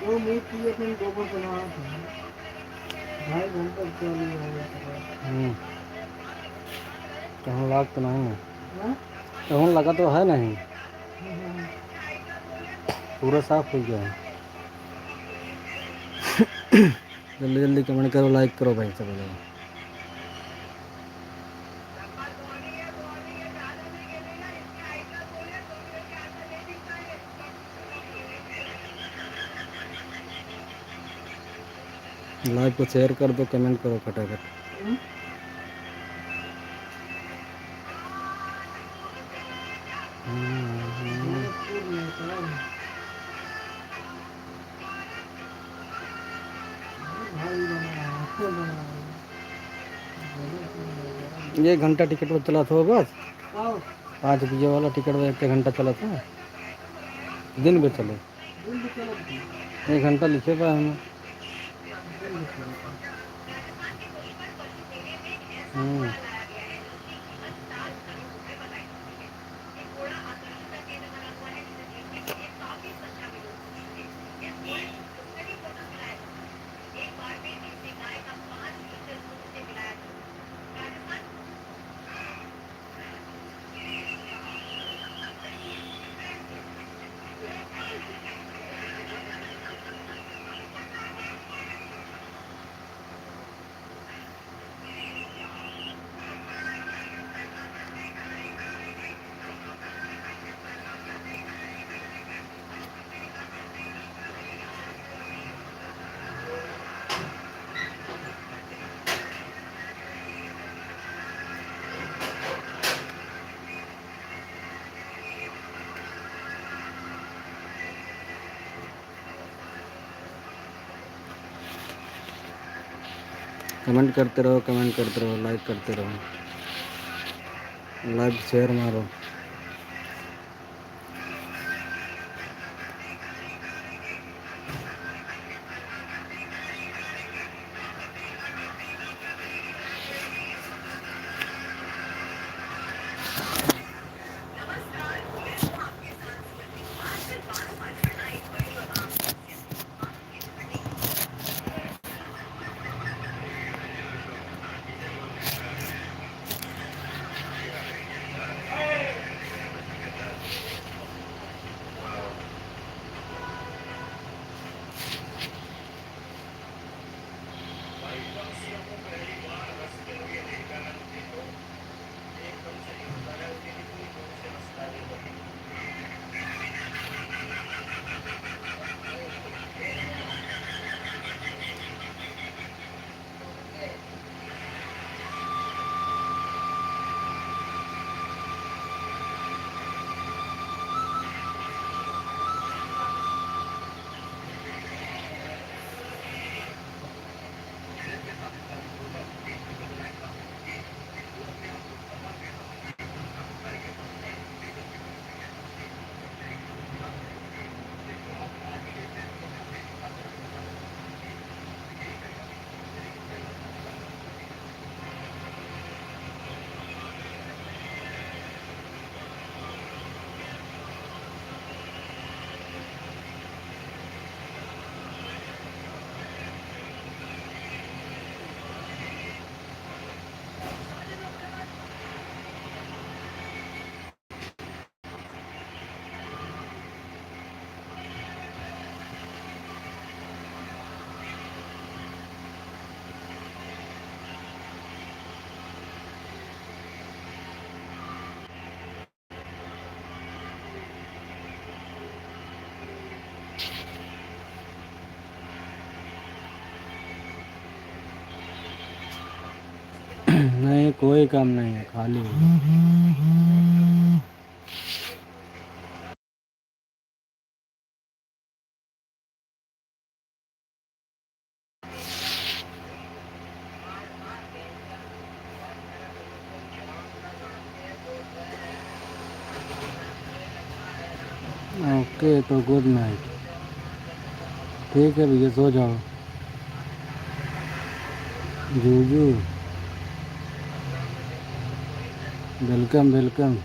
वो मूर्ति अपन गोबर बना था 2.5 घंटा चालू है। कहीं लाग तो नहीं है, हाँ? कहीं लगा तो है नहीं, हाँ। पूरा साफ हो गया है। जल्दी जल्दी कमेंट करो, लाइक करो भाई सब लोग। लाइव को शेयर कर दो, कमेंट करो फटाफट। हम्म? जौनपुर में था। भाई बना ये घंटा टिकट पर चला था बस, आओ 5 बजे वाला टिकट में 1 घंटा चला था, दिन में चले दिन भी चलत थी। 1 घंटा लिखे पाए हमें। दिन भी चलत थी। हम्म। कमेंट करते रहो, कमेंट करते रहो, लाइक करते रहो, लाइक शेयर मारो। नहीं, कोई काम नहीं है, खाली है। ओके, तो गुड नाइट। ठीक है भैया, सो जाओ। Juju, welcome welcome.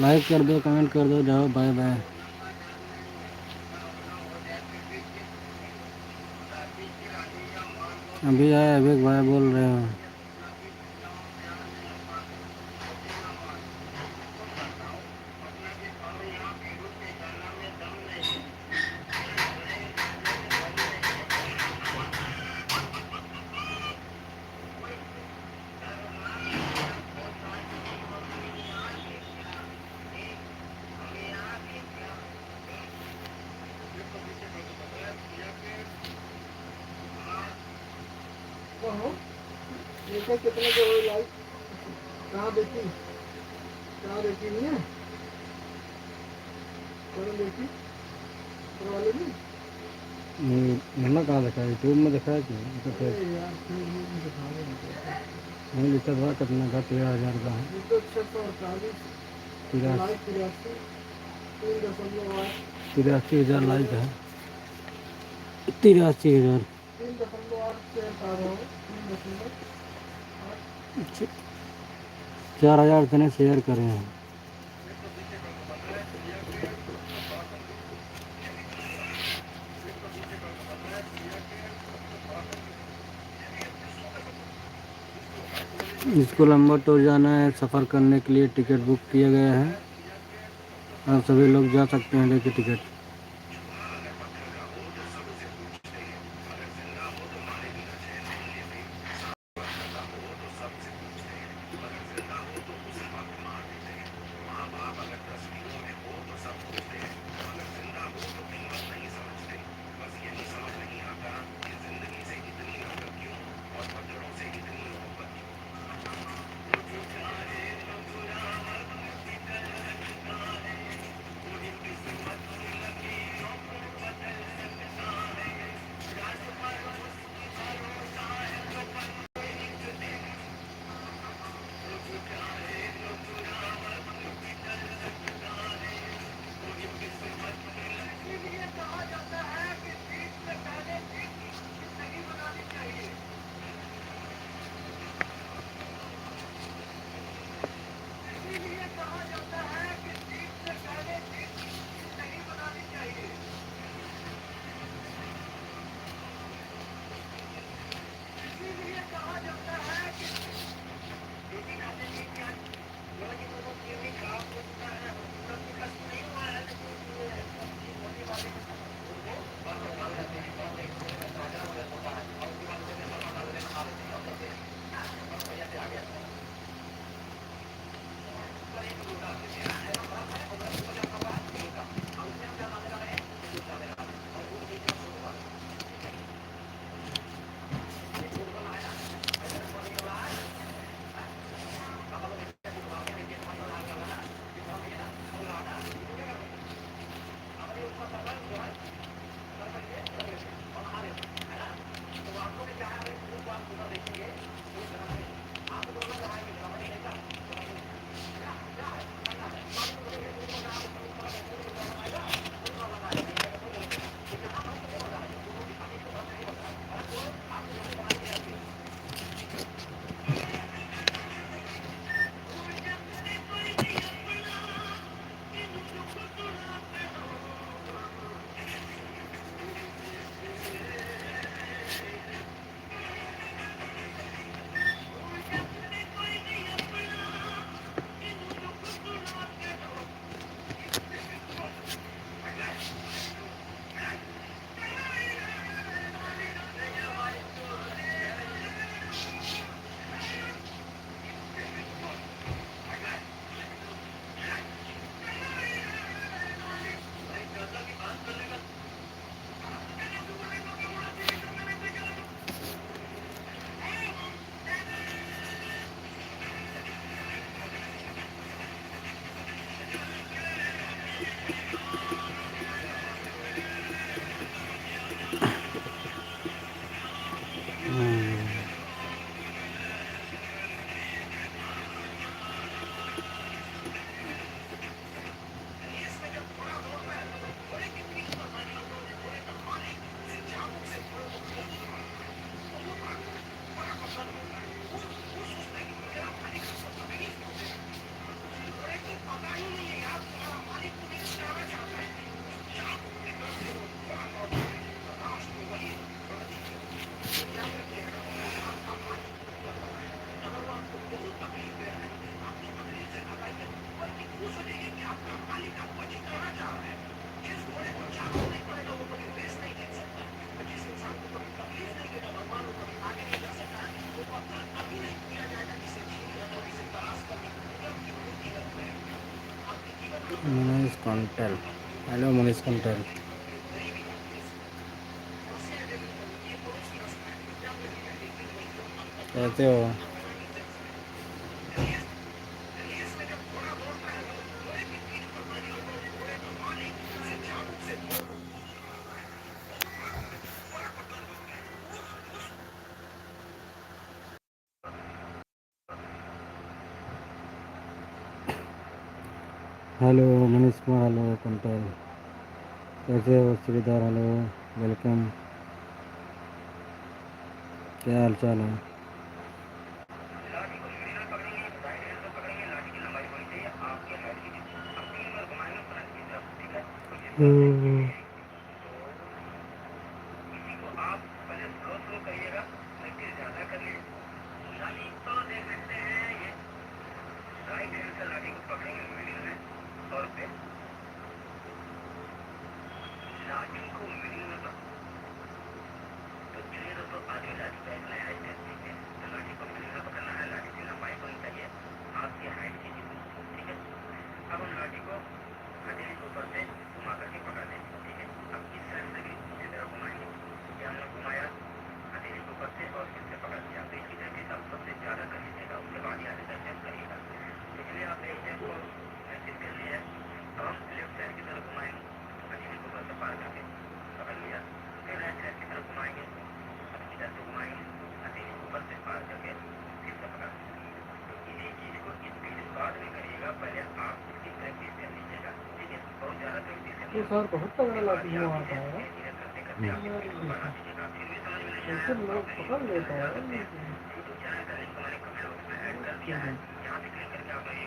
लाइक कर दो, कमेंट कर दो, जाओ बाय बाय। अभी आए अभी भाई बोल रहे हो। कहो देखा कितने के हुए लाइक। कहाँ देखी, कहाँ देखी नहीं है, कहाँ देखी वाले में। मैंने कहाँ देखा, यूट्यूब में देखा है कि अरे यार फेसबुक में दिखा रहे हैं नहीं लिखा था कितना का, 13,000 का है। तो 648 लाइक 83 3.8 83,000 लाइक है। 83,000 3.8 शेयर कर रहा हूँ 3.8 4,000 इतने शेयर करे हैं। इसको लंबा टूर जाना है, सफ़र करने के लिए टिकट बुक किया गया है और सभी लोग जा सकते हैं लेके टिकट। मनीष कंटेल। हेलो मनीष कंटेल, कैसे हो? हेलो मनीष कुमार, हेलो कंटेल, कैसे हो? Shridhar hello, welcome. क्या हाल चाल है? ये सर बहुत तगड़ा लाठी हुआ था यार। ऐसे लोग पकड़ लेता है।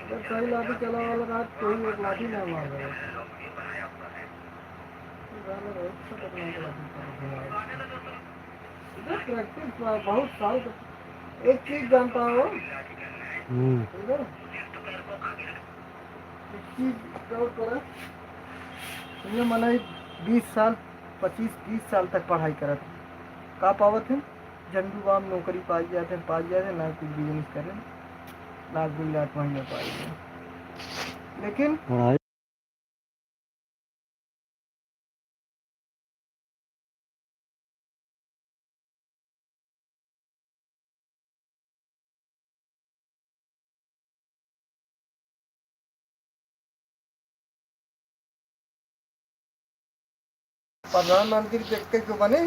अगर सही लाठी चला वाला रहा तो कोई एक लाठी ना मार रहा है। प्रैक्टिस बहुत साल एक चीज जानता हो एक चीज करा तुमने मना 20 साल 25-30 साल तक पढ़ाई करत का पावत है झंडू बाम नौकरी पाई जाते ना कुछ बिजनेस करें लाख 2 लाख महीने पाई जाए लेकिन पढ़ाई प्रधानमंत्री देखते क्यों बने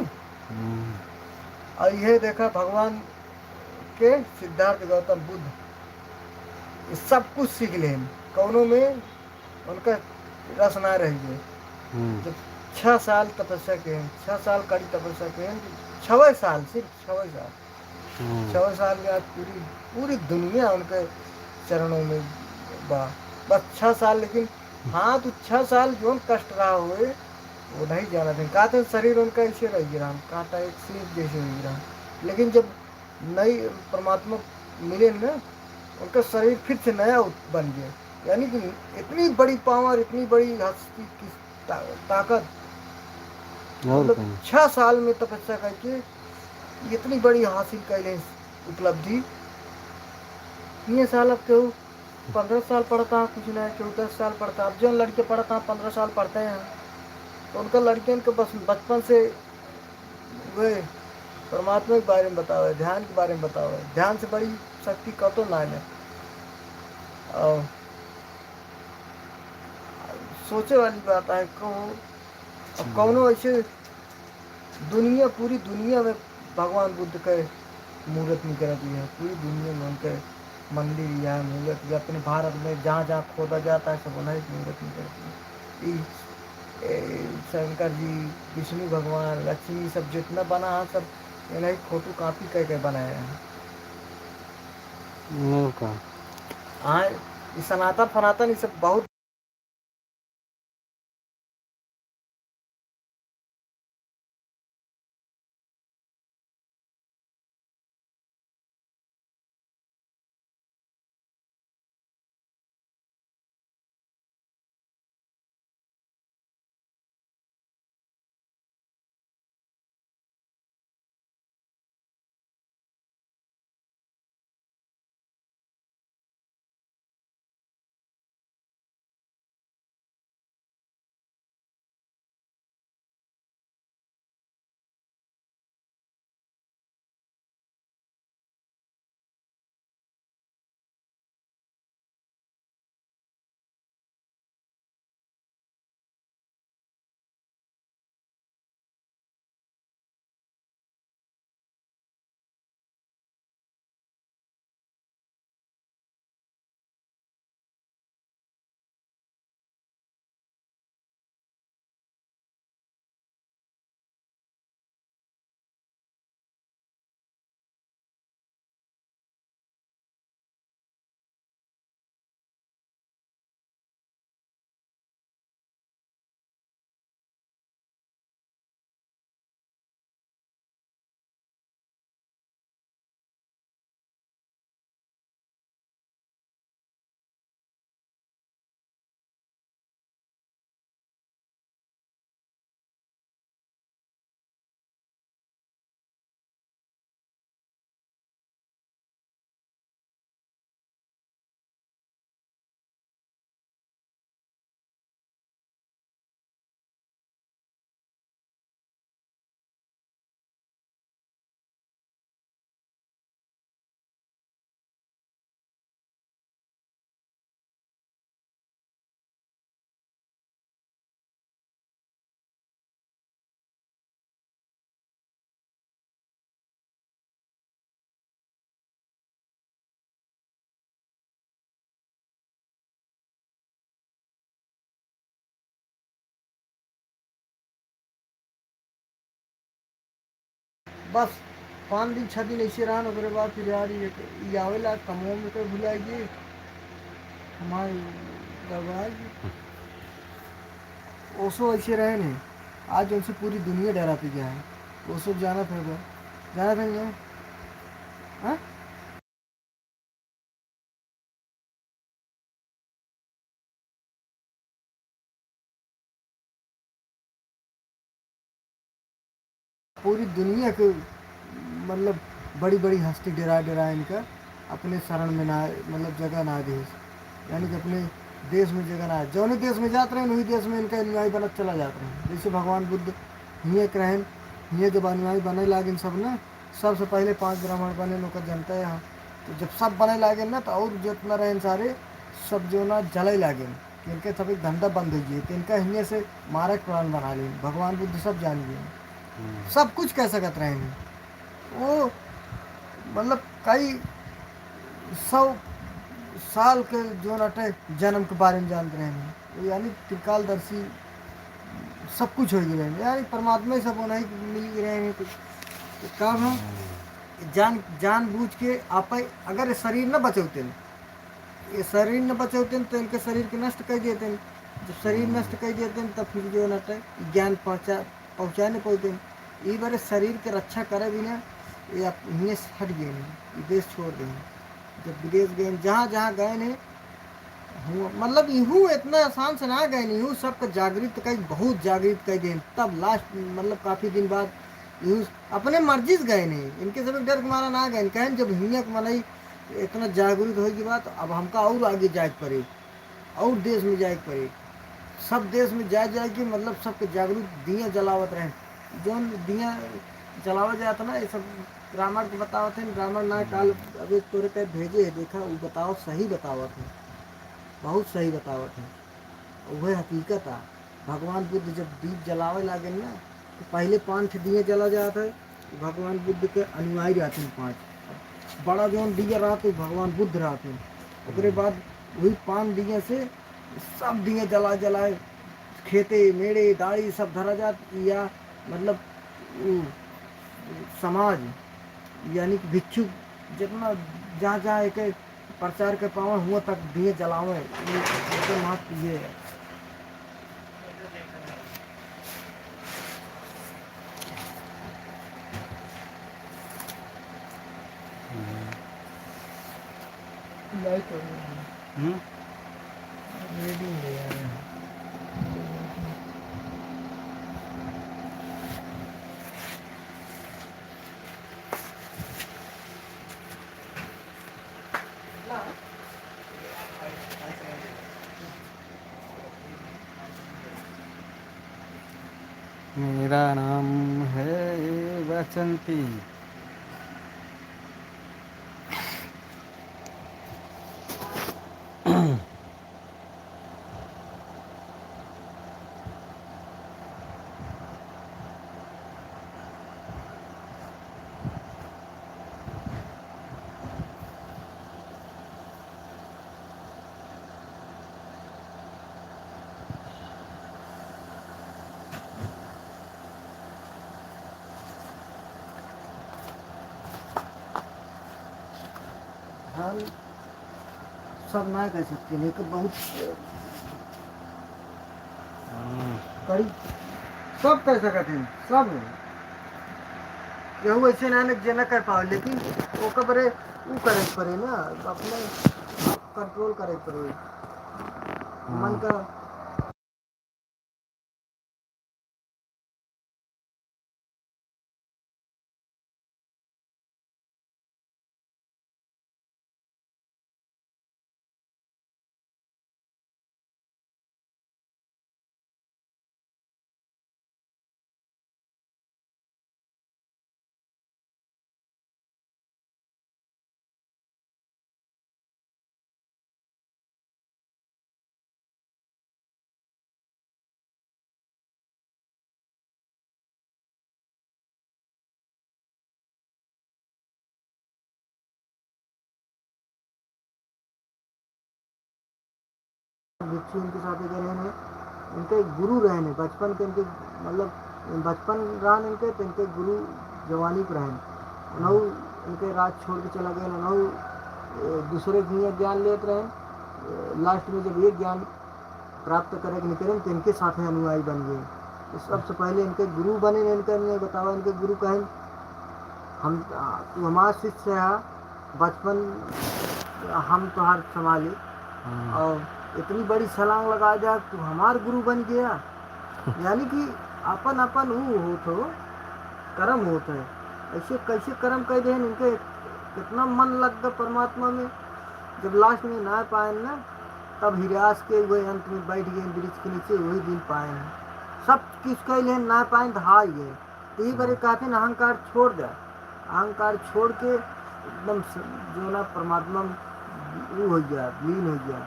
और यह देखा भगवान के सिद्धार्थ गौतम बुद्ध ये सब कुछ सीख ले कौनों में उनका रस ना रही है जब 6 साल तपस्या के 6 साल कड़ी तपस्या के 6 साल सिर्फ 6 साल 6 साल में आज पूरी पूरी दुनिया उनके चरणों में बा बस 6 साल लेकिन हाँ तो 6 साल जो कष्ट रहा हुए वो नहीं जाना था कहा था शरीर उनका ऐसे रह गिरा कांटा एक सीख जैसे हो गिरा लेकिन जब नई परमात्मा मिले ना उनका शरीर फिर से नया बन गया यानी कि इतनी बड़ी पावर इतनी बड़ी हस्ती की ताकत मतलब 6 साल में तपस्या करके इतनी बड़ी हासिल कैले उपलब्धि ये साल अब केहू 15 साल पढ़ता कुछ नहीं केहू 10 साल पढ़ता अब जो लड़के पढ़ता 15 साल पढ़ते हैं तो उनका लड़कियन को बस बचपन से वे परमात्मा के बारे में बताओ ध्यान के बारे में बताओ ध्यान से बड़ी शक्ति कतो ना है और सोचे वाली बात है अब कौनो ऐसे दुनिया पूरी दुनिया में भगवान बुद्ध के मूर्त नहीं कर दी है पूरी दुनिया में उनके मंदिर या मूर्त या अपने भारत में जहाँ जहाँ खोदा जाता है सब उन्हें मूर्त नहीं करती है शंकर जी विष्णु भगवान लक्ष्मी सब जितना बना है सब इन्हें फोटो कॉपी करके बनाए हैं हाँ सनातन फनातन ये सब बहुत बस 5 दिन 6 दिन ऐसे रहन, ओकरे बाद फिर यार ये आवेला कमो में तो भुलाएगी हमारे दबाएगी। ओसो ऐसे रहे नहीं, आज उनसे पूरी दुनिया डराती गया है। ओसो जाना था उधर, जाना था नहीं, हाँ? पूरी दुनिया के मतलब बड़ी बड़ी हस्ती डरा डरा इनका अपने शरण में ना, मतलब जगह ना दे, यानी कि अपने देश में जगह ना, जौन देश में जाते रहे वही देश में इनका अनुयायी बनत चला जाता रहे। जैसे भगवान बुद्ध हिये के रहन, हिये जब अनुयायी बने लागिन सब ना, सबसे पहले 5 ब्राह्मण बने लोग जनता है यहाँ। तो जब सब बने लागे ना तो और जितना रहे सारे सब जो ना जले लागे कि इनके सब एक धंधा बंद हो गए, तो इनका हिये से मारक प्राण बना लिए भगवान बुद्ध, सब जान गए, सब कुछ कह सकत रहे हैं वो। मतलब कई 100 साल के जो नटे जन्म के बारे में जानते रहे हैं वो, यानी त्रिकालदर्शी सब कुछ हो गए हैं, यानी परमात्मा ही सब होना ही मिल ही रहे हैं। तो काम है जान बूझ के आप अगर ये शरीर न बचौते, ये शरीर न बचौते तो इनके शरीर के नष्ट कर देते हैं। जब शरीर नष्ट कर देते हैं तब फिर जो नटे ज्ञान पहुँचा नहीं पाते। ये बारे शरीर के रक्षा करे भी ना, ये आप इन्हें हट गए हैं, ये देश छोड़ दें। जब विदेश गए जहाँ जहाँ गए नहीं हूँ, मतलब यूँ इतना आसान से ना गए नहीं हूँ, सबको जागृत कई, बहुत जागृत कई दें, तब लास्ट मतलब काफ़ी दिन बाद यूँ अपने मर्जी से गए नहीं, इनके सब डर के मारा ना गए, कहें जब हिंया के मनाई इतना जागृत होगी बात, अब हमका और आगे जाए पड़े, और देश में जाए पड़े, सब देश में जाए कि मतलब सबके जागरूक दिया जलावत रहे। जौन दिया जलावत जाता ना, ये सब रामायण को बतावत है, रामायण ना काल अभी तोरे पे भेजे है, देखा वो बताओ, सही बतावत है, बहुत सही बतावत है, वह हकीकत है। भगवान बुद्ध जब दीप जलावे लागे ना तो पहले 5 दिए जला जाते है, भगवान बुद्ध के अनुयायी रहते हैं 5, बड़ा जौन दिया रहते भगवान बुद्ध रहते हैं, उसके बाद वही 5 दिए से सब दिए जला जलाए खेते मेड़े दाढ़ी सब धरा जात, या मतलब उ, समाज यानी कि भिक्षु जितना जहाँ जहाँ एक प्रचार के पावे हुआ तक दिए जलावे, ये महत्व ये है। लाइट रीडिंग ले आ रहे हैं। मेरा नाम है बसंती। हम सब ना कह सकते, लेकिन बहुत कड़ी सब कह सकते हैं, सब केहू ऐसे ना जे न कर पाओ, लेकिन ओकर बरे उ करे पड़े ना, अपने कंट्रोल करे पड़े मन का। भिक्षु उनके साथ गए हैं, इनके गुरु रहे हैं बचपन के, इनके मतलब बचपन रहा इनके, तो इनके गुरु जवानी पर हैं उन्हों इनके राज छोड़ के चला गया उन्हों दूसरे के ज्ञान लेते रहे लास्ट में जब ये ज्ञान प्राप्त करे निकले तो इनके साथ में अनुयायी बन गए। तो सबसे पहले इनके गुरु बने इनके बतावा इनके गुरु कहें हम तू हमारा शिष्य है बचपन हम तुहार संभाली और इतनी बड़ी छलांग लगा जा तू हमार गुरु बन गया। यानी कि अपन अपन वो होत हो कर्म होता है ऐसे कैसे कर्म कर दे इनके कितना मन लग गया परमात्मा में। जब लास्ट में ना पाए ना तब हिरास के हुए अंत में बैठ गए वृक्ष के नीचे वही दिन पाए हैं सब किसके लिए ना पाए तो हार गए। तो यही बारे कहते हैं अहंकार छोड़ दे अहंकार छोड़ के एकदम जो ना परमात्मा वो हो गया लीन हो गया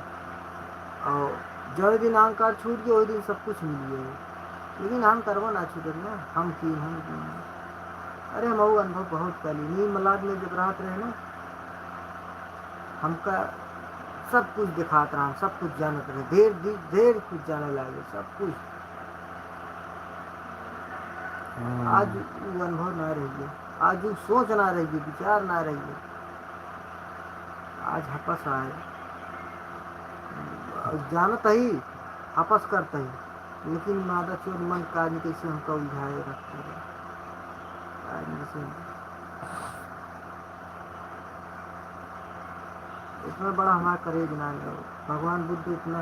और जो दिन अहंकार छूट गया वही दिन सब कुछ मिल गया। लेकिन हम करवा ना छूटे ना हम की अरे हम वो अनुभव बहुत पहले नील मलाद में जब रात रहे ना हमका सब कुछ दिखाता रहा सब कुछ जानत रहे देर देर कुछ जाने लगे सब कुछ। आज वो अनुभव ना रहिए आज वो सोच ना रहिए विचार ना रहिए आज हपस आए जानत ही हपस करता ही लेकिन मादा चोर मन काज कैसे हमको उलझाए रखते रहे इतना बड़ा हमारा करेज ना है। भगवान बुद्ध इतना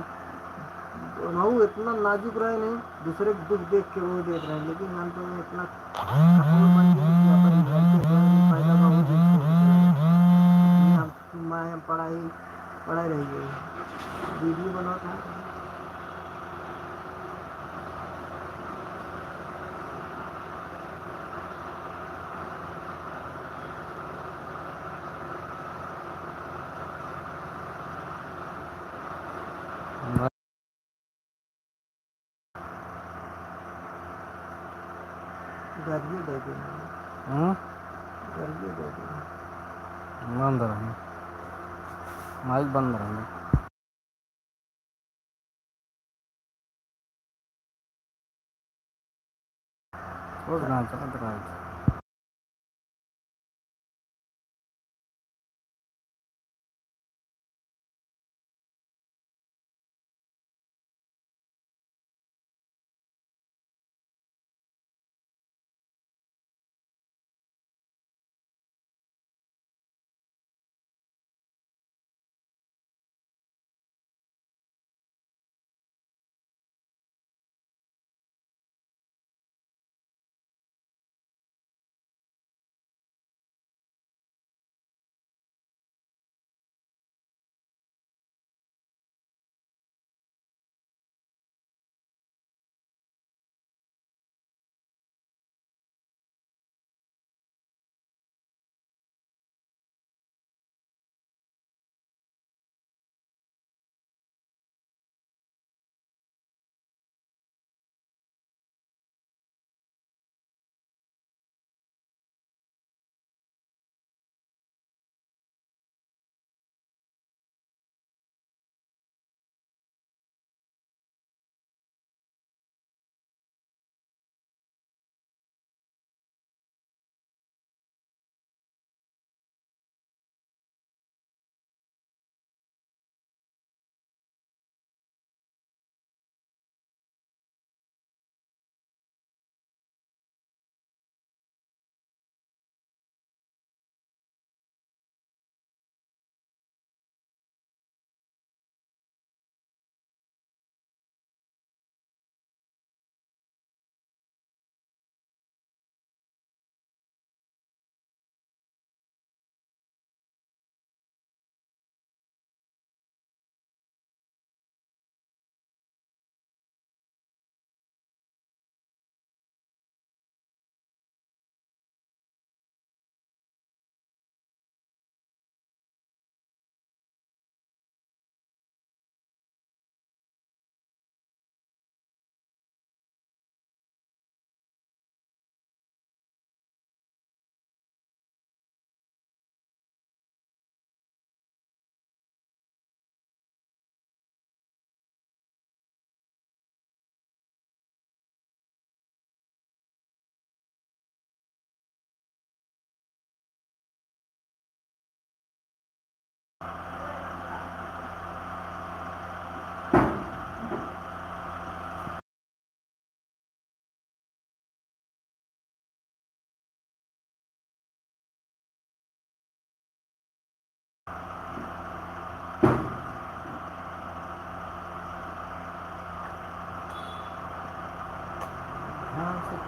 इतना नाजुक रहे नहीं दूसरे के दुख देख के वो देख रहे हैं लेकिन अंत में इतना कठोर बन गए कि अपन घर के पैदा का वो दिन हम पढ़ाई रही गई वीडियो बना था। गर्मी दे देना गर्मी दे देना बंद रहना माइक बंद रहना चल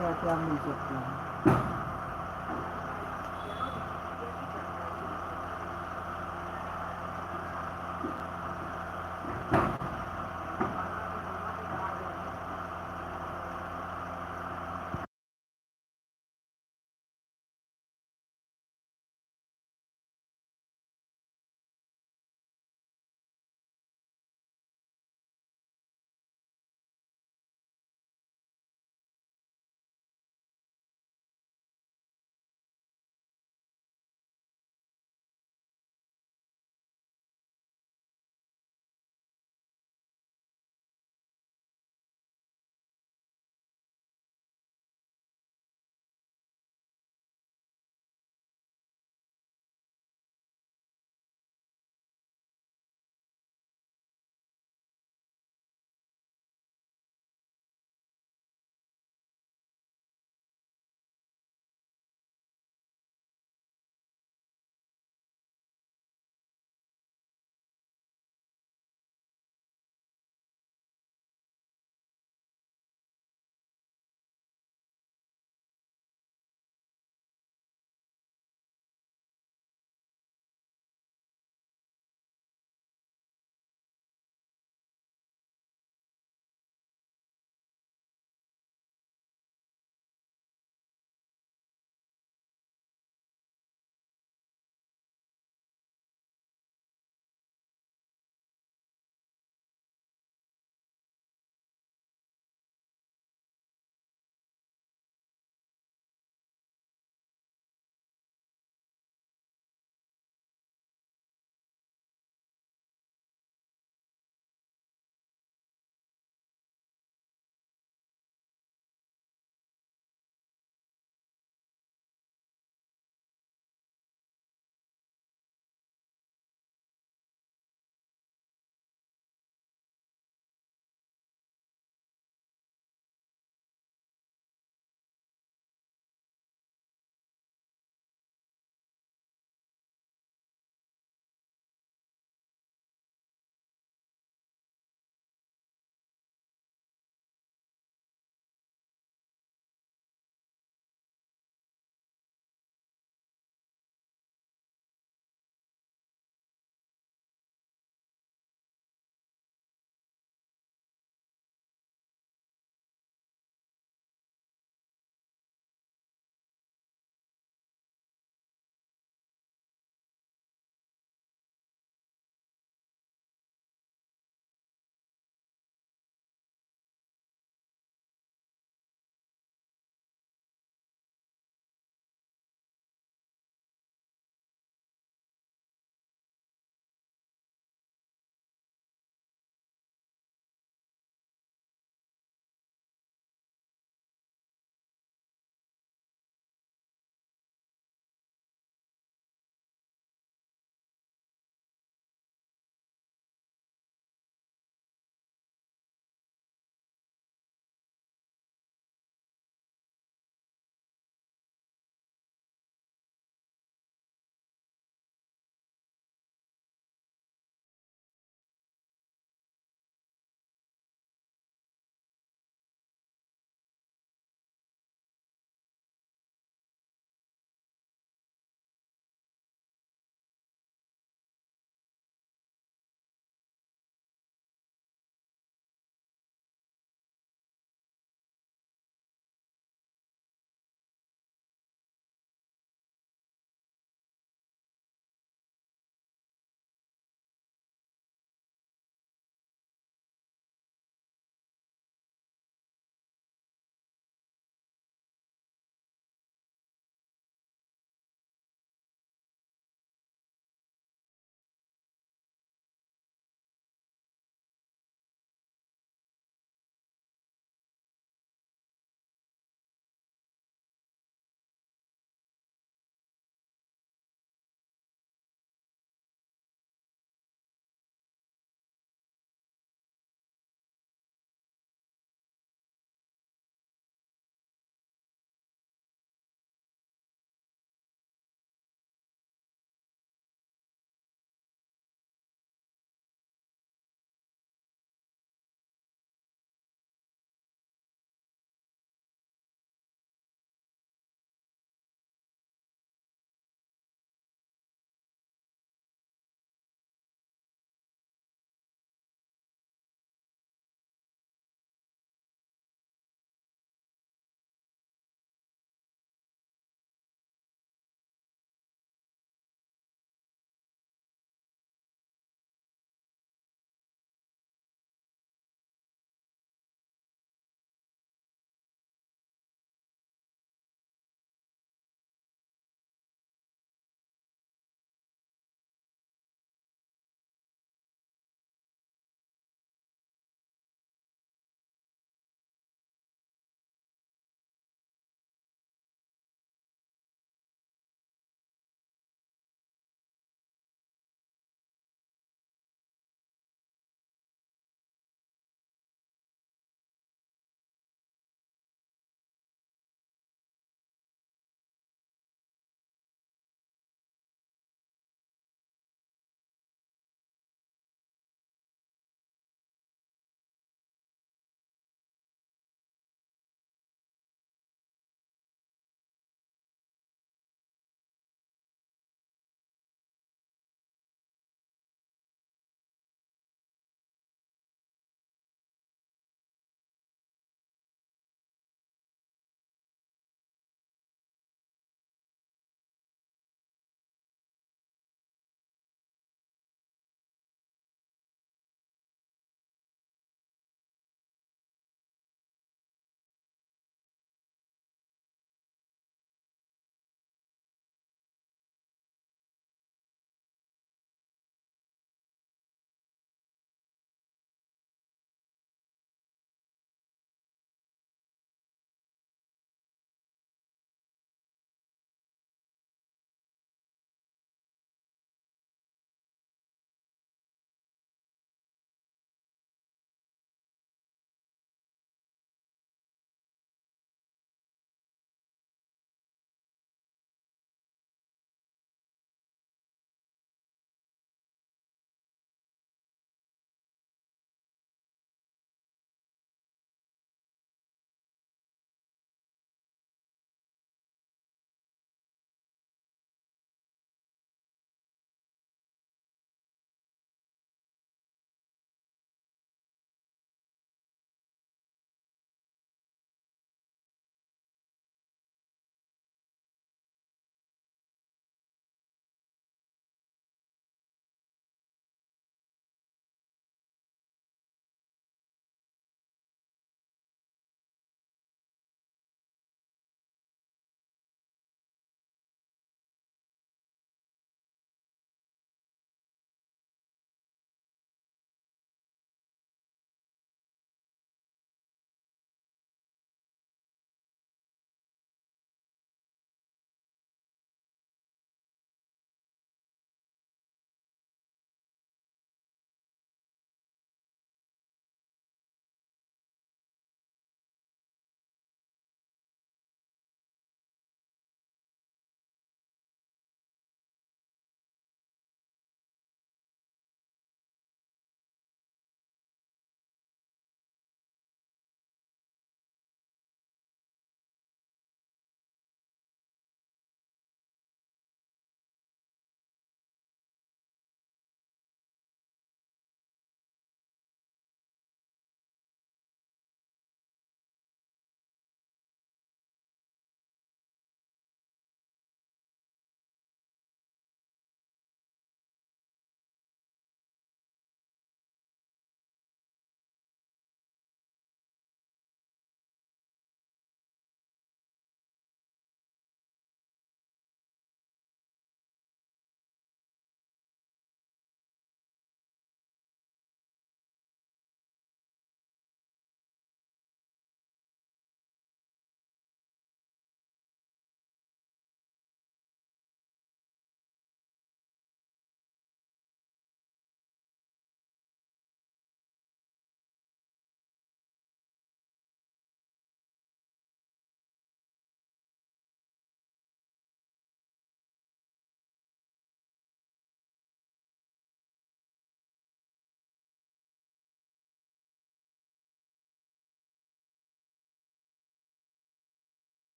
क्या क्या मिल सकता है।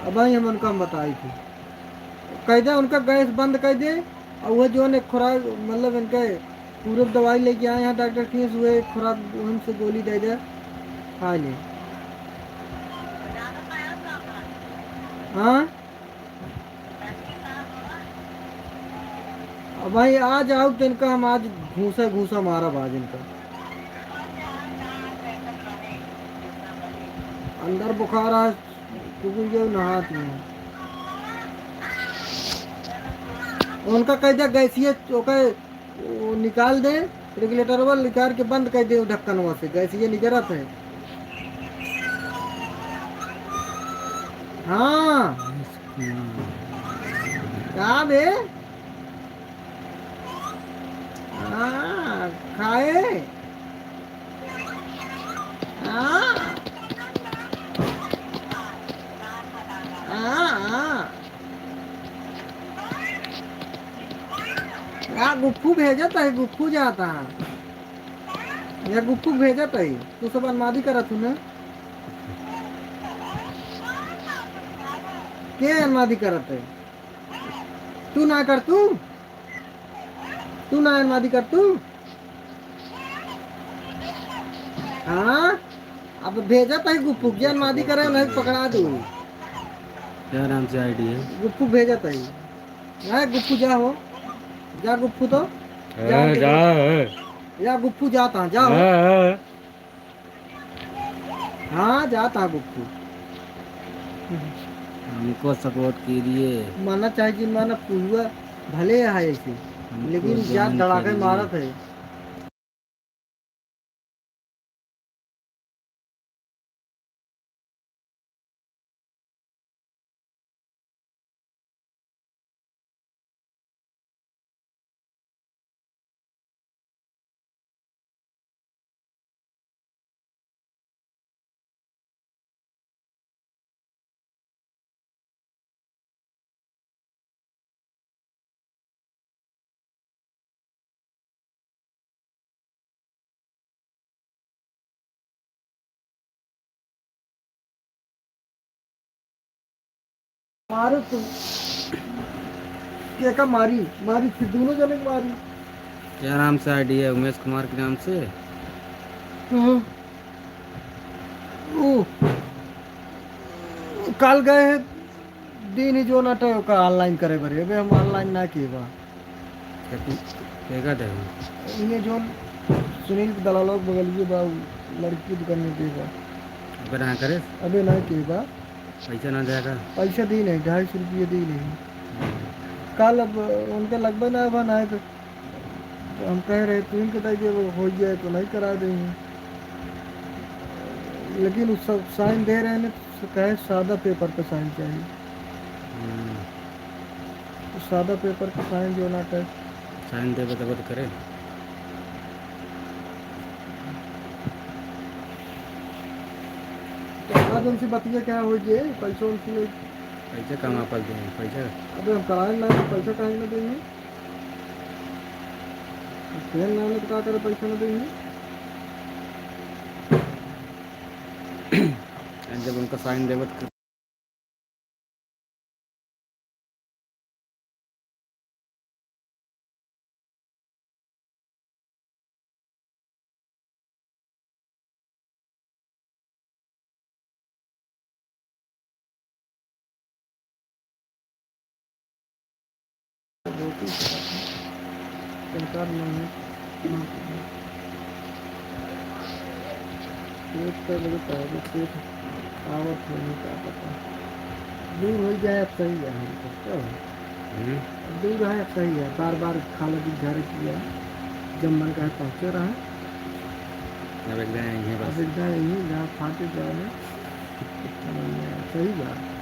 अब ही हम उनका बताई थी कह दे उनका गैस बंद कर दे और वो जो है खुराक मतलब इनके पूरे दवाई लेके आए हैं डॉक्टर फीस हुए खुराक उनसे गोली दे दे खा ले। हाँ अब भाई आ जाओ तो इनका हम आज घूसा घूसा मारा बाज इनका अंदर बुखार है क्योंकि जो नहाती हैं उनका कह दे गैसीय ओके वो निकाल दे रेगुलेटर वाला निकाल के बंद कर दे ढक्कन वहाँ से गैसीय निकलत है। हाँ क्या बे हाँ खाए हाँ हाँ गुप्फू भेजत है गुप्फू जाता है या गुप्फू भेजत है तू सब अनमादी करत हूँ ना के अनमादी करत है तू ना कर तू ना अनमादी कर तू हाँ अब भेजत है गुप्फू के अनमादी करे नहीं पकड़ा दू क्या नाम से आईडी है? गुप्फू भेजत है हाँ गुप्फू जा हो जा गुप्फू तो जा या गुप्फू जाता जा हो हाँ जाता गुप्फू हमको सपोर्ट कीजिए माना चाहे जिन माना पूरा भले है ऐसे लेकिन जा धड़ाके मारत है मारो तो क्या का मारी मारी फिर दोनों जने को मारी क्या नाम से आईडी है? उमेश कुमार के नाम से। हाँ। ओ कल गए हैं दिन ही जो नाटक का ऑनलाइन करे बरे अबे हम ऑनलाइन ना किए बा क्या दे इन्हें जो सुनील के दलालों के बगल में बा लड़की की दुकान में दे बा अगर ना करे अबे ना किए बा पैसा ना देगा पैसा दी नहीं 250 रुपये दी नहीं कल अब उनके लगभग ना बा ना तो हम कह रहे तू इनके ताकि हो जाए तो नहीं करा देंगे लेकिन उस सब साइन दे रहे हैं तो कहे सादा पेपर पे साइन चाहिए तो सादा पेपर पे साइन जो ना करे साइन दे तो करे तो आज उनसे बतिया क्या हो जाए पैसा उनसे पैसा कमा पा देंगे पैसा अबे हम कराए ना तो पैसा कहीं ना देंगे ट्रेन ना तो क्या करे पैसा ना देंगे जब उनका साइन देवत रोटी सरकार पेट पे लगे पाएगा पेट आवत होने का पता दूर हो जाए अब सही है हमको क्या दूर है अब सही है बार बार खाला भी घर किया जब मन का पहुँचे रहा अब एक दिन यहीं अब बस एकदम यही जहाँ फाटे जाए सही बात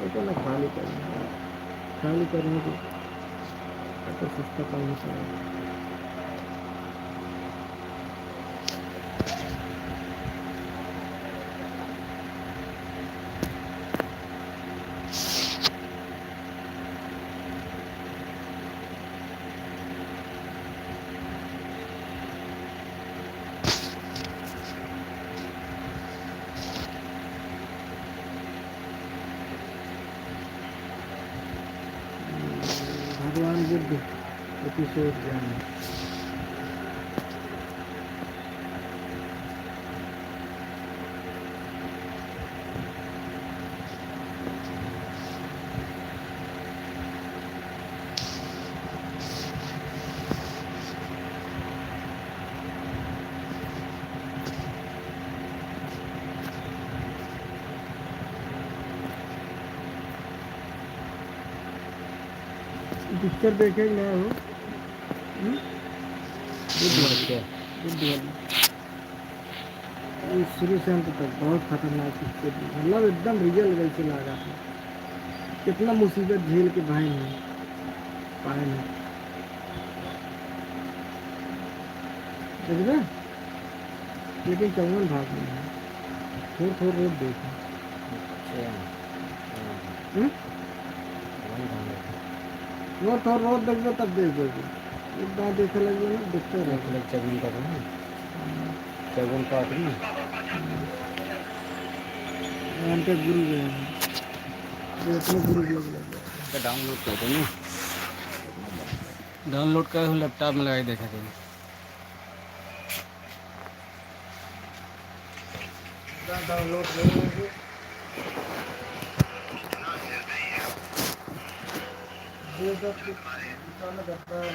आई तो ना खाली करेंगे तो सस्ता काम होता है बुद्ध एपिसोड जाना। पिक्चर देखे गए हो? बुद्ध वाली। बुद्ध वाली ये शुरू से अंत तक बहुत खतरनाक पिक्चर थी, मतलब एकदम रियल वैसे लगा था। कितना मुसीबत झेल के भाई ने पाए हैं, समझ रहे? लेकिन चंगन भाग में है, थोड़ा थोड़ा रोड देखो। वो थोड़ा रोड देख दो तब देख दोगे, एक बार देखे लगे ना देखते रहो। चगुन का था, चगुन का यहाँ पे गुरु गए हैं, ये अपने गुरु लोग लग गए। डाउनलोड कर दो ना, डाउनलोड कर लैपटॉप में लगा देखा थे। डाउनलोड करेंगे ये सब दिखाना करता है।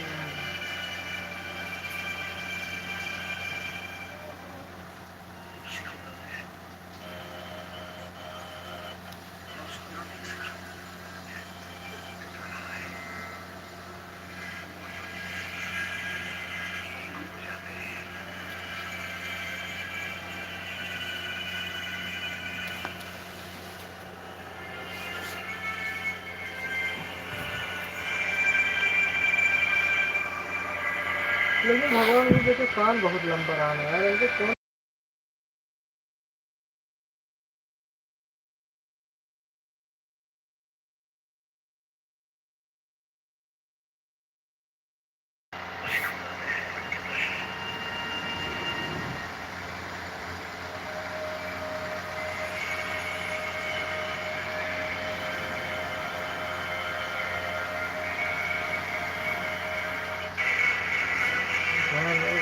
लेकिन भगवान जी देखे कान बहुत लंबा रहा है यार, इनके कौन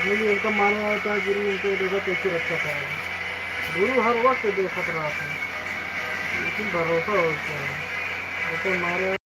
इसलिए उनका मानना होता है गुरु उनको देखो कैसे रक्षा करेगा। गुरु हर वक्त देखत रहा था, लेकिन भरोसा होता है तो मारे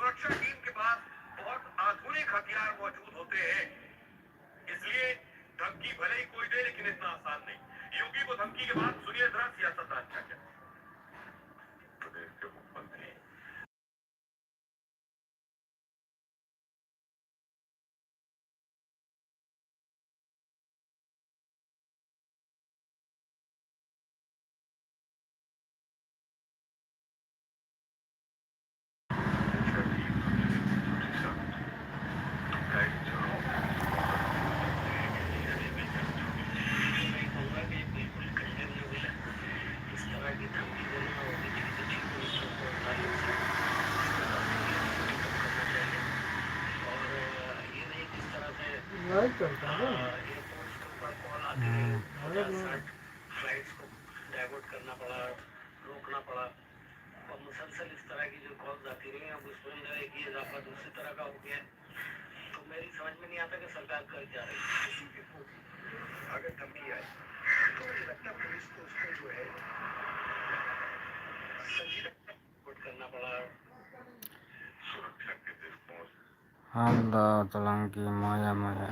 सुरक्षा टीम के पास बहुत आधुनिक हथियार मौजूद होते हैं, इसलिए धमकी भले ही कोई दे, लेकिन इतना आसान नहीं। योगी को धमकी के बाद सुनिए जरा सियासतदान क्या कहते हैं। प्रदेश के मुख्यमंत्री नहीं चलता ना। फ्लाइट्स को डाइवर्ट करना पड़ा, रोकना पड़ा, और मुसलसल इस तरह की जो कॉल्स आती रही, अब उसमें एक ही इजाफा दूसरी तरह का हो गया। तो मेरी समझ में नहीं आता कि सरकार कर क्या रही है। किसी भी को अगर धमकी आए तो मुझे लगता है पुलिस को उसको जो है संजीदा रिपोर्ट करना पड़ा। सुरक्षा के दृष्टिकोण Allah Talangi Maya Maya.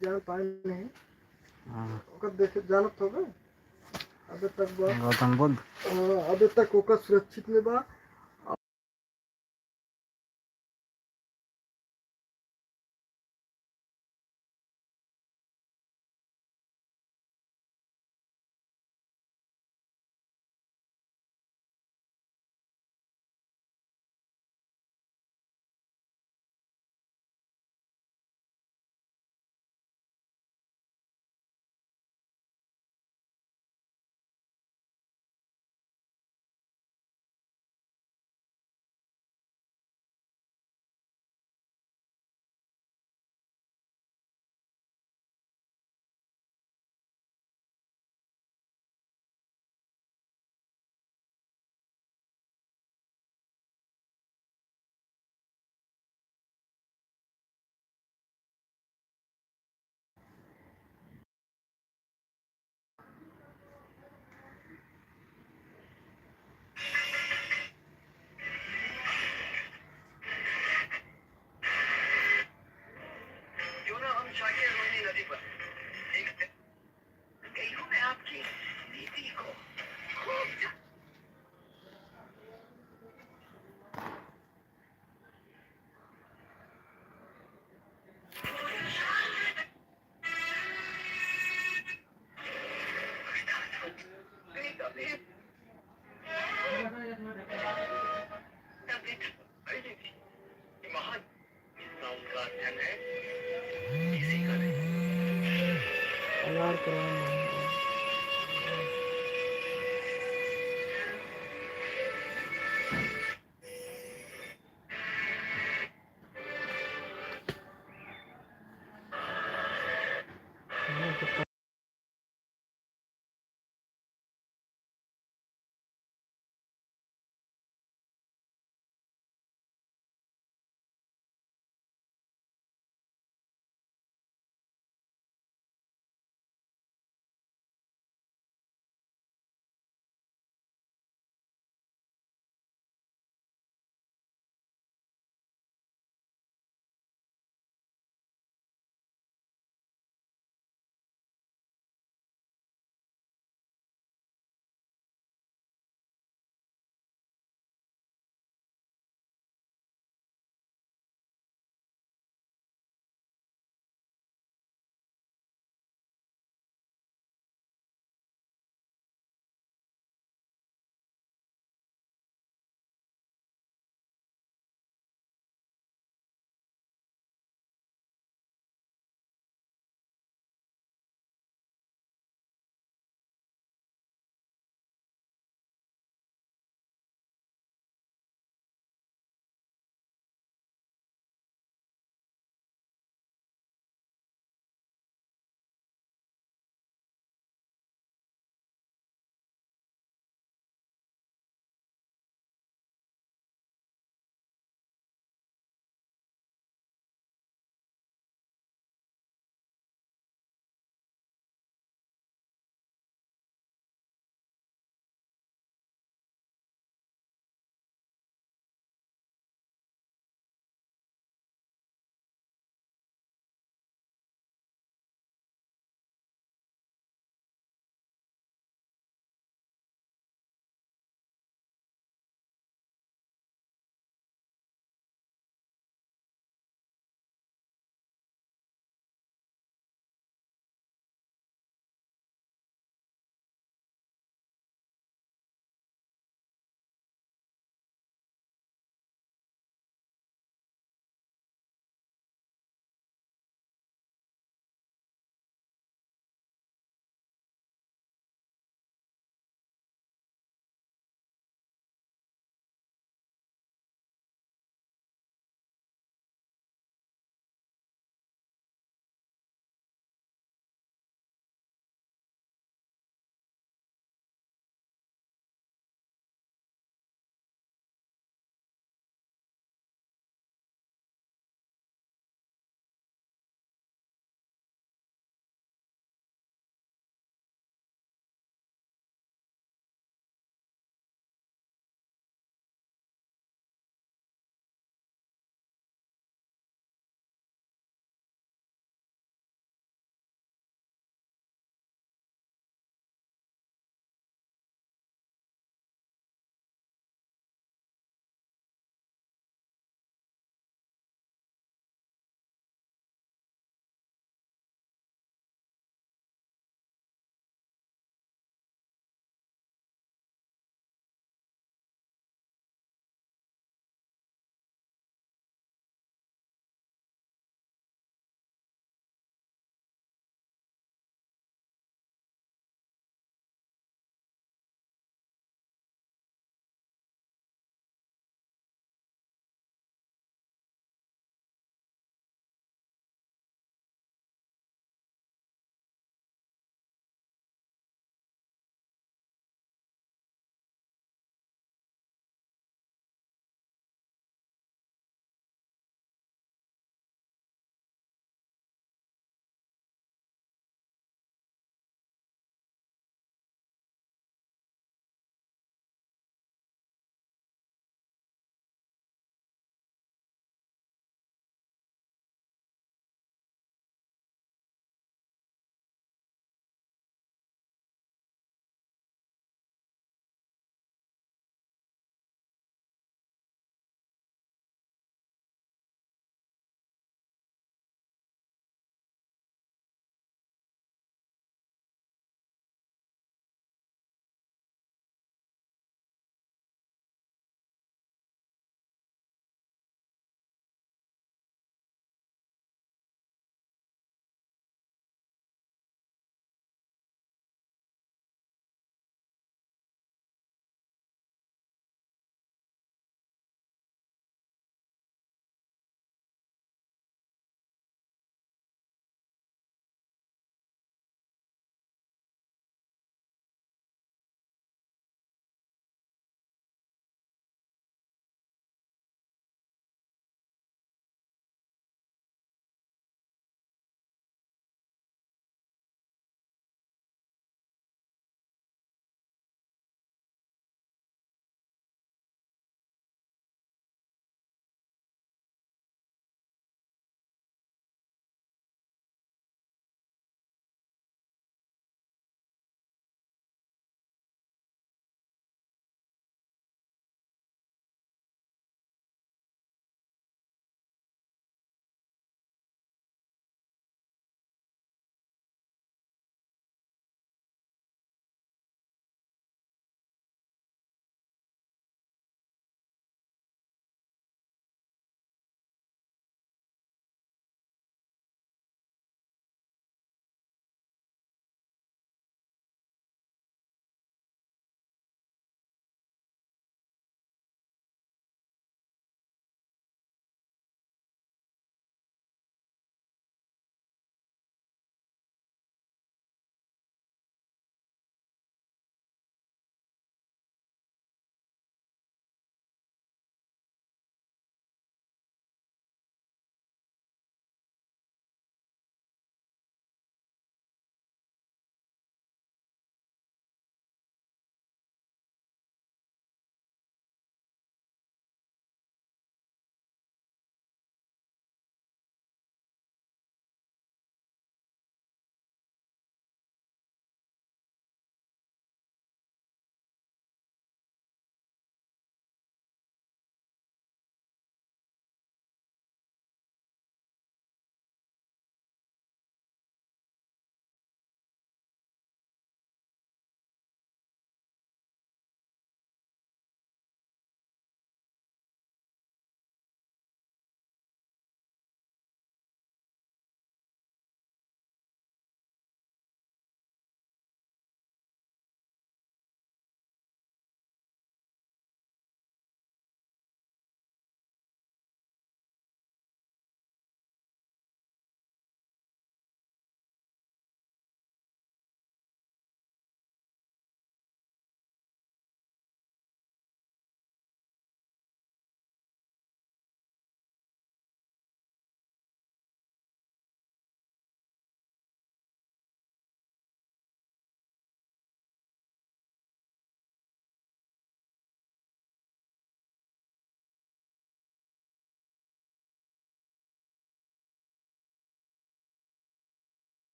जान पाए नहीं ओकर देखे जानत होगा। अबे तक बा Gautam Buddha. अबे तक ओकर सुरक्षित में बा। क्यों ना हम चाहिए रोहिणी नदी पर एक कईयों में आपकी नीति को खूब कभी महान इतना उनका अध्ययन है, किसी का नहीं। यार करवाना है।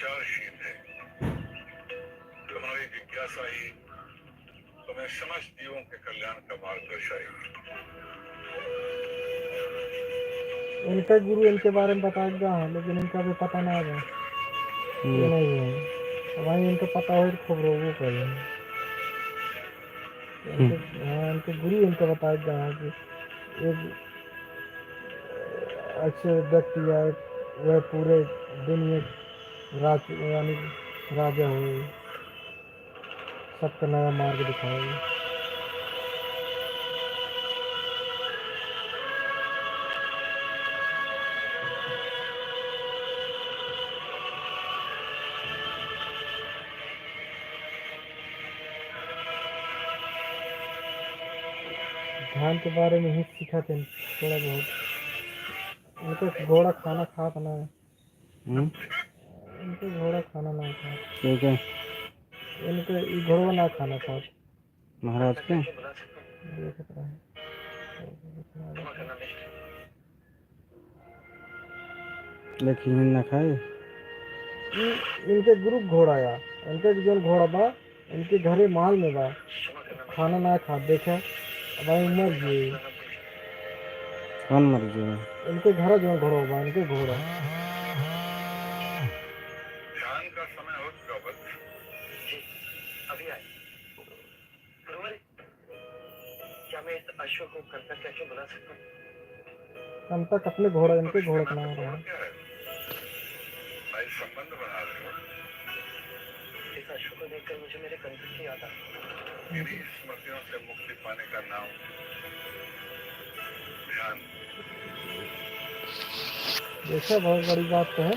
विचारशील है। तुम्हारी जिज्ञासा ही तुम्हें समस्त जीवों के कल्याण का मार्ग दर्शाएगी। इनका गुरु इनके बारे में बताएगा, लेकिन इनका भी पता ना है ये नहीं है। वहीं इनको पता हो तो खूब रोगों कर इनके गुरु इनको बताएगा कि एक अच्छे व्यक्ति या वह पूरे दुनिया राज यानी राजा हुए, सबका नया मार्ग दिखाएगी। ध्यान के बारे में ही सीखा थे थोड़ा बहुत। उनको घोड़ा खाना खाता ना है, इनको घोड़ा खाना ना खाता, ठीक है इनको ये घोड़ा ना खाना खाता। महाराज के देख रहा है लेकिन ना खाए। इनके गुरु घोड़ा या इनके जो घोड़ा बा इनके घरे माल में बा, खाना ना खा देखे भाई मर गए। कौन मर गया? इनके घर जो घोड़ा बा, इनके घोड़ा ध्यान का समय हो चुका वक्त। जी अभी आए। गुरुवर, क्या मैं इस अश्व को कर्ता कैसे बुला सकता हूँ? हम तक अपने घोड़ा इनके घोड़ा क्या बना रहा है। है? भाई संबंध बना रहे हो। इस अश्व को देखकर मुझे मेरे कंठ की याद आ गई। इन्हीं स्मृतियों से मुक्ति पाने का नाम ध्यान। देखा बहुत बड़ी बात तो है।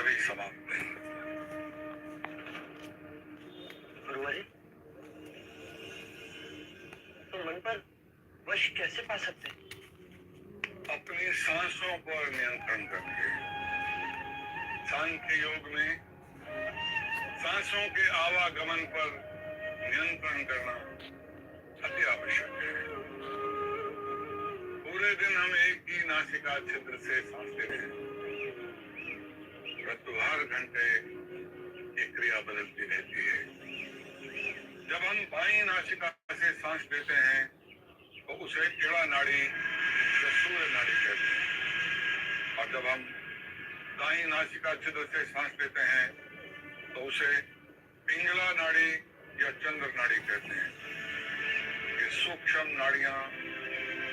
कभी समाप्त नहीं। गुरुवर जी, तो मन पर वश कैसे पा सकते हैं? अपनी सांसों पर नियंत्रण करके। सांख्य योग में सांसों के आवागमन पर नियंत्रण करना अति आवश्यक है। पूरे दिन हम एक ही नासिका छिद्र से सांस लेते हैं, परंतु हर घंटे ये क्रिया बदलती रहती है। जब हम बाईं नासिका से सांस लेते हैं तो उसे कीड़ा नाड़ी या सूर्य नाड़ी कहते हैं, और जब हम दाईं नासिका छिद्र से सांस लेते हैं तो उसे पिंगला नाड़ी या चंद्र नाड़ी कहते हैं। ये सूक्ष्म नाड़ियां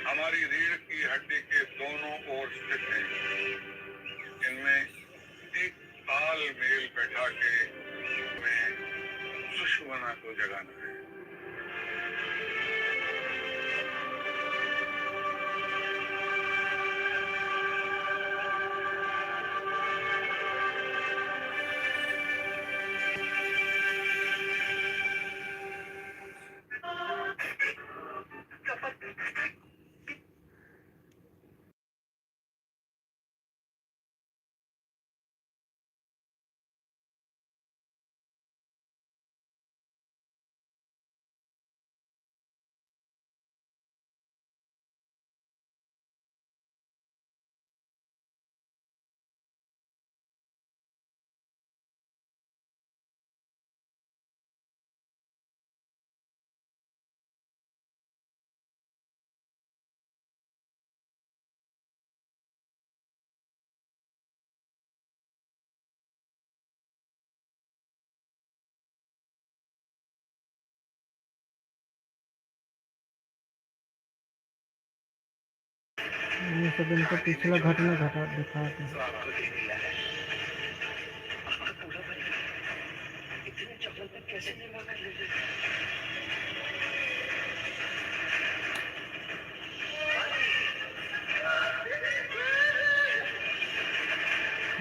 हमारी रीढ़ की हड्डी के दोनों ओर स्थित हैं। इनमें एक तालमेल बैठा के हमें सुषुम्ना को जगाना है। ये सब इनका पिछला घटना घटा दिखाते हैं। तो आपको दे दिया है, आपका पूरा परिवार इतने चपल पे कैसे निर्वाह कर लेते हैं?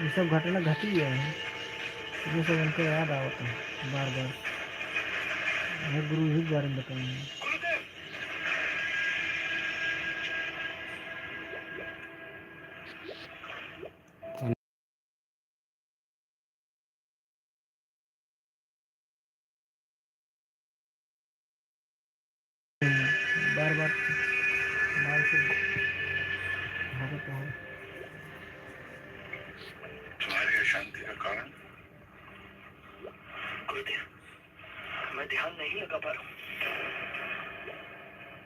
ये सब घटना घटी है, ये सब उनको याद आता है बार बार। ये गुरु ही के बारे में बताएंगे। गुरुदेव, बार बार मार से भागता है। तुम्हारी अशांति का कारण गुरुदेव, मैं ध्यान नहीं लगा पा रहा हूँ।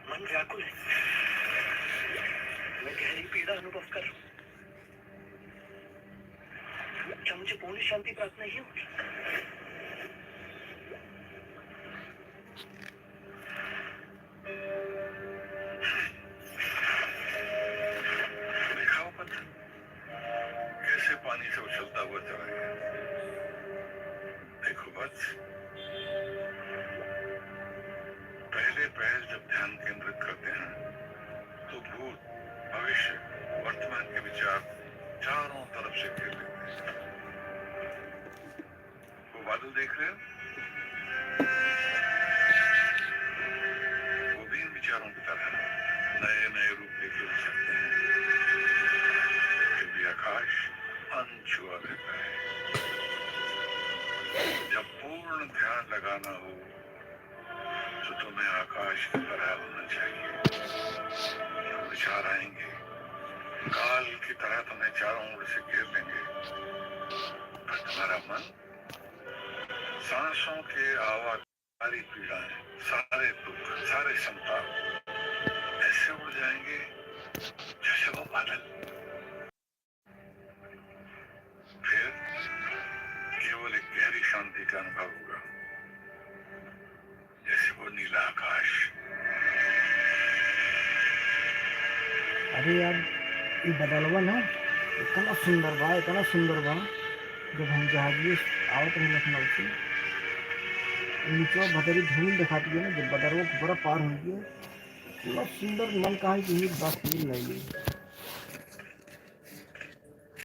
मन व्याकुल है, मैं गहरी पीड़ा अनुभव कर रहा हूँ। क्या मुझे पूर्ण शांति प्राप्त नहीं होगी? देखा हो पत्थर कैसे पानी से उछलता हुआ चला गया। देखो बस, पहले पैर जब ध्यान केंद्रित करते हैं तो भूत, भविष्य, वर्तमान के विचार चारों तरफ से घेर लेते हैं। वो बादल देख रहे हो, वो भी इन विचारों की तरह नए नए रूप लेके उठ सकते हैं। फिर भी आकाश अनछुआ रहता है। जब पूर्ण ध्यान लगाना हो तो तुम्हें आकाश की तरह होना चाहिए। विचार आएंगे, काल की तरह तुम्हें चारों ओर से घेर लेंगे, पर तुम्हारा मन सांसों के आवाज, सारी पीड़ाएं, सारे दुख, सारे संताप ऐसे उड़ जाएंगे जैसे वो बादल। फिर केवल एक गहरी शांति का अनुभव होगा, जैसे वो नीला आकाश। अरे यार, ये बदलवा ना इतना सुंदर बा, इतना सुंदर बा। जब हम जहाज आवत रहे लखनऊ से, नीचे भदरी धूल दिखाती है ना, जब बदरवा पूरा पार हो गया, इतना सुंदर मन कहा कि एक बात फील लगी।